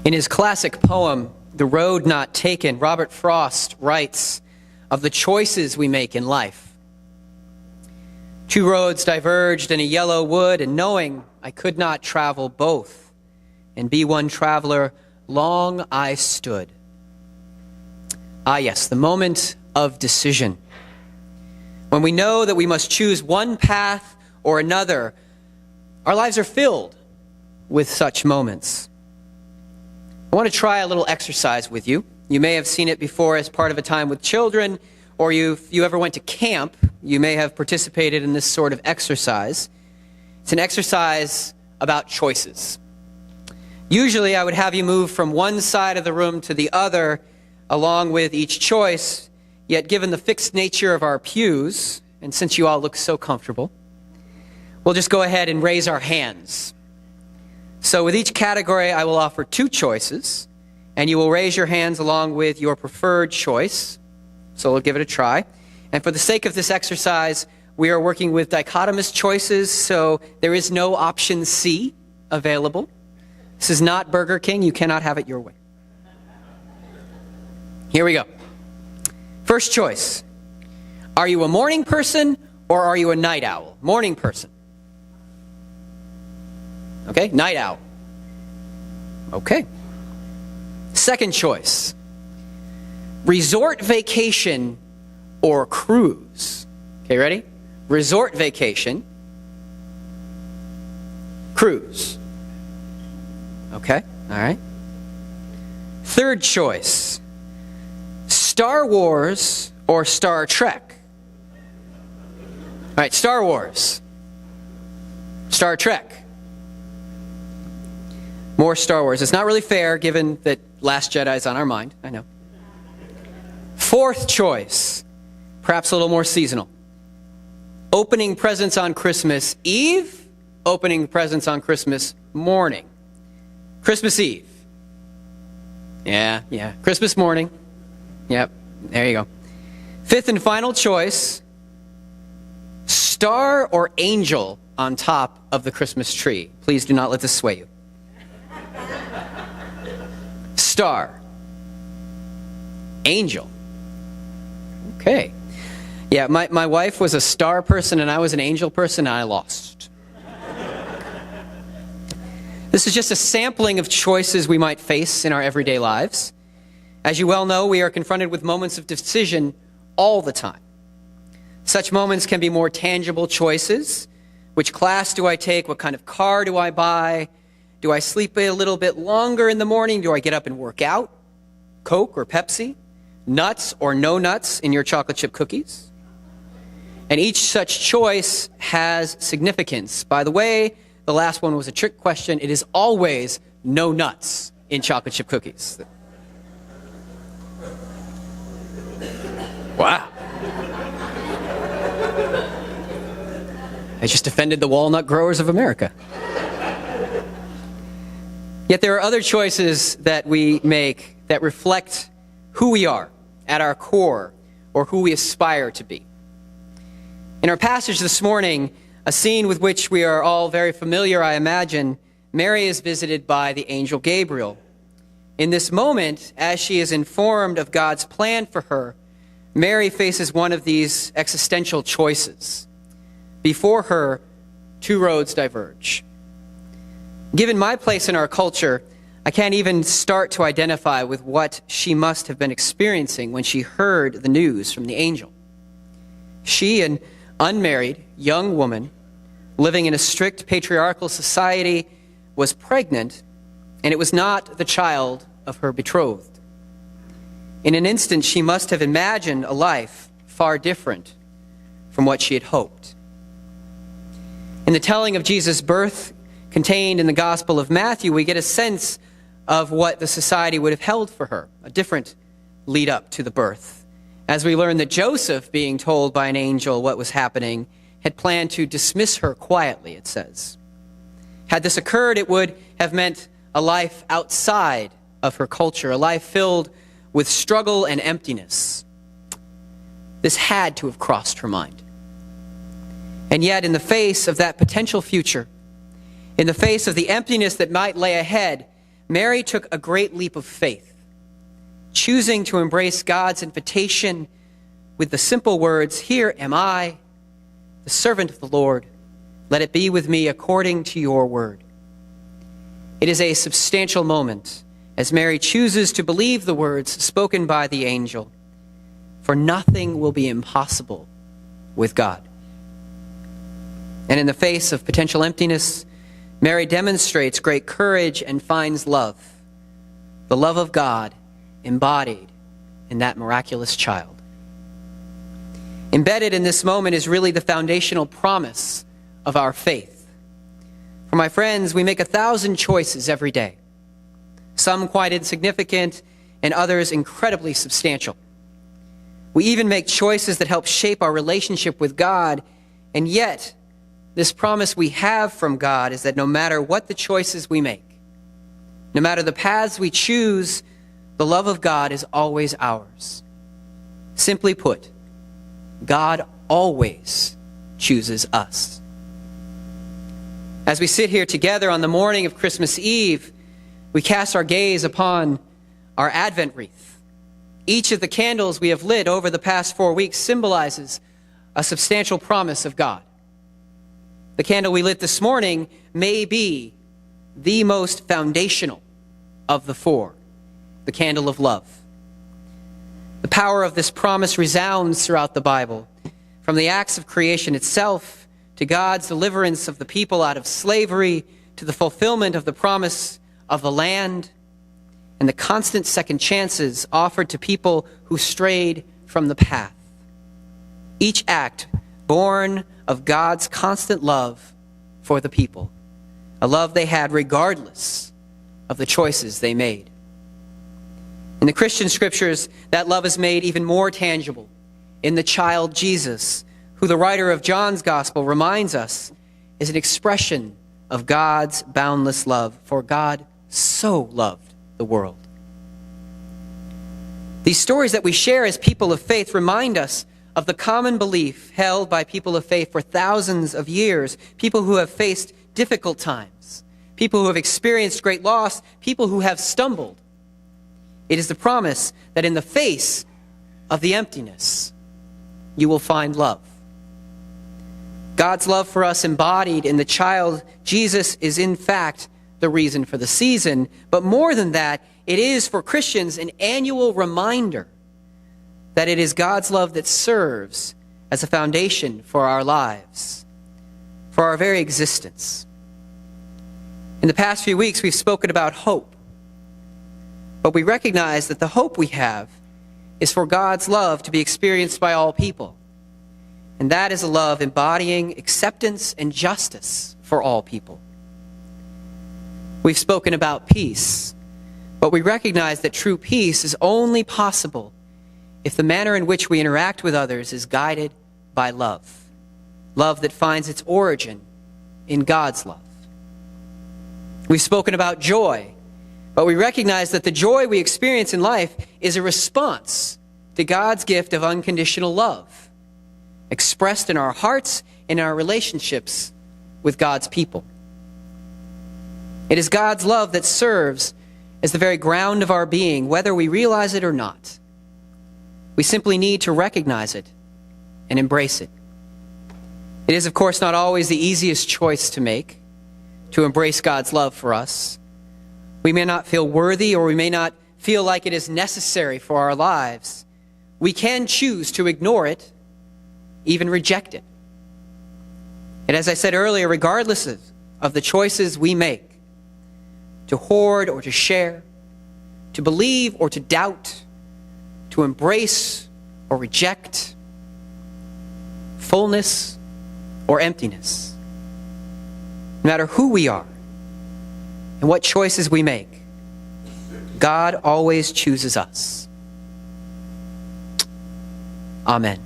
In his classic poem, The Road Not Taken, Robert Frost writes of the choices we make in life. Two roads diverged in a yellow wood, and knowing I could not travel both, and be one traveler, long I stood. Ah, yes, the moment of decision. When we know that we must choose one path or another, our lives are filled with such moments. I want to try a little exercise with you. You may have seen it before as part of a time with children, or if you ever went to camp, you may have participated in this sort of exercise. It's an exercise about choices. Usually I would have you move from one side of the room to the other along with each choice, yet given the fixed nature of our pews, and since you all look so comfortable, we'll just go ahead and raise our hands. So with each category, I will offer two choices, and you will raise your hands along with your preferred choice. So we'll give it a try. And for the sake of this exercise, we are working with dichotomous choices, so there is no option C available. This is not Burger King. You cannot have it your way. Here we go. First choice. Are you a morning person or are you a night owl? Morning person. Okay, night owl. Okay. Second choice. Resort vacation or cruise. Okay, ready? Resort vacation, cruise. Okay, all right. Third choice. Star Wars or Star Trek. All right, Star Wars. Star Trek. More Star Wars. It's not really fair given that Last Jedi is on our mind. I know. Fourth choice. Perhaps a little more seasonal. Opening presents on Christmas Eve. Opening presents on Christmas morning. Christmas Eve. Yeah. Christmas morning. Yep. There you go. Fifth and final choice. Star or angel on top of the Christmas tree. Please do not let this sway you. Star. Angel. Okay. Yeah, my wife was a star person and I was an angel person and I lost. This is just a sampling of choices we might face in our everyday lives. As you well know, we are confronted with moments of decision all the time. Such moments can be more tangible choices. Which class do I take? What kind of car do I buy? Do I sleep a little bit longer in the morning? Do I get up and work out? Coke or Pepsi? Nuts or no nuts in your chocolate chip cookies? And each such choice has significance. By the way, the last one was a trick question. It is always no nuts in chocolate chip cookies. Wow. I just offended the walnut growers of America. Yet there are other choices that we make that reflect who we are at our core or who we aspire to be. In our passage this morning, a scene with which we are all very familiar, I imagine, Mary is visited by the angel Gabriel. In this moment, as she is informed of God's plan for her, Mary faces one of these existential choices. Before her, two roads diverge. Given my place in our culture, I can't even start to identify with what she must have been experiencing when she heard the news from the angel. She, an unmarried young woman living in a strict patriarchal society, was pregnant, and it was not the child of her betrothed. In an instant, she must have imagined a life far different from what she had hoped. In the telling of Jesus' birth, contained in the Gospel of Matthew, we get a sense of what the society would have held for her, a different lead up to the birth. As we learn that Joseph, being told by an angel what was happening, had planned to dismiss her quietly, it says. Had this occurred, it would have meant a life outside of her culture, a life filled with struggle and emptiness. This had to have crossed her mind. And yet, in the face of that potential future, in the face of the emptiness that might lay ahead, Mary took a great leap of faith, choosing to embrace God's invitation with the simple words, "Here am I, the servant of the Lord. Let it be with me according to your word." It is a substantial moment as Mary chooses to believe the words spoken by the angel, "For nothing will be impossible with God." And in the face of potential emptiness, Mary demonstrates great courage and finds love, the love of God embodied in that miraculous child. Embedded in this moment is really the foundational promise of our faith. For my friends, we make 1,000 choices every day, some quite insignificant and others incredibly substantial. We even make choices that help shape our relationship with God, and yet this promise we have from God is that no matter what the choices we make, no matter the paths we choose, the love of God is always ours. Simply put, God always chooses us. As we sit here together on the morning of Christmas Eve, we cast our gaze upon our Advent wreath. Each of the candles we have lit over the past 4 weeks symbolizes a substantial promise of God. The candle we lit this morning may be the most foundational of the 4, the candle of love. The power of this promise resounds throughout the Bible, from the acts of creation itself to God's deliverance of the people out of slavery to the fulfillment of the promise of the land and the constant second chances offered to people who strayed from the path. Each act born of God's constant love for the people, a love they had regardless of the choices they made. In the Christian scriptures, that love is made even more tangible in the child Jesus, who the writer of John's gospel reminds us is an expression of God's boundless love, for God so loved the world. These stories that we share as people of faith remind us of the common belief held by people of faith for thousands of years, people who have faced difficult times, people who have experienced great loss, people who have stumbled. It is the promise that in the face of the emptiness, you will find love. God's love for us embodied in the child Jesus is in fact the reason for the season, but more than that, it is for Christians an annual reminder that it is God's love that serves as a foundation for our lives, for our very existence. In the past few weeks, we've spoken about hope, but we recognize that the hope we have is for God's love to be experienced by all people, and that is a love embodying acceptance and justice for all people. We've spoken about peace, but we recognize that true peace is only possible if the manner in which we interact with others is guided by love, love that finds its origin in God's love. We've spoken about joy, but we recognize that the joy we experience in life is a response to God's gift of unconditional love, expressed in our hearts and in our relationships with God's people. It is God's love that serves as the very ground of our being, whether we realize it or not. We simply need to recognize it and embrace it. It is, of course, not always the easiest choice to make, to embrace God's love for us. We may not feel worthy, or we may not feel like it is necessary for our lives. We can choose to ignore it, even reject it. And as I said earlier, regardless of the choices we make, to hoard or to share, to believe or to doubt, to embrace or reject, fullness or emptiness, no matter who we are and what choices we make, God always chooses us. Amen.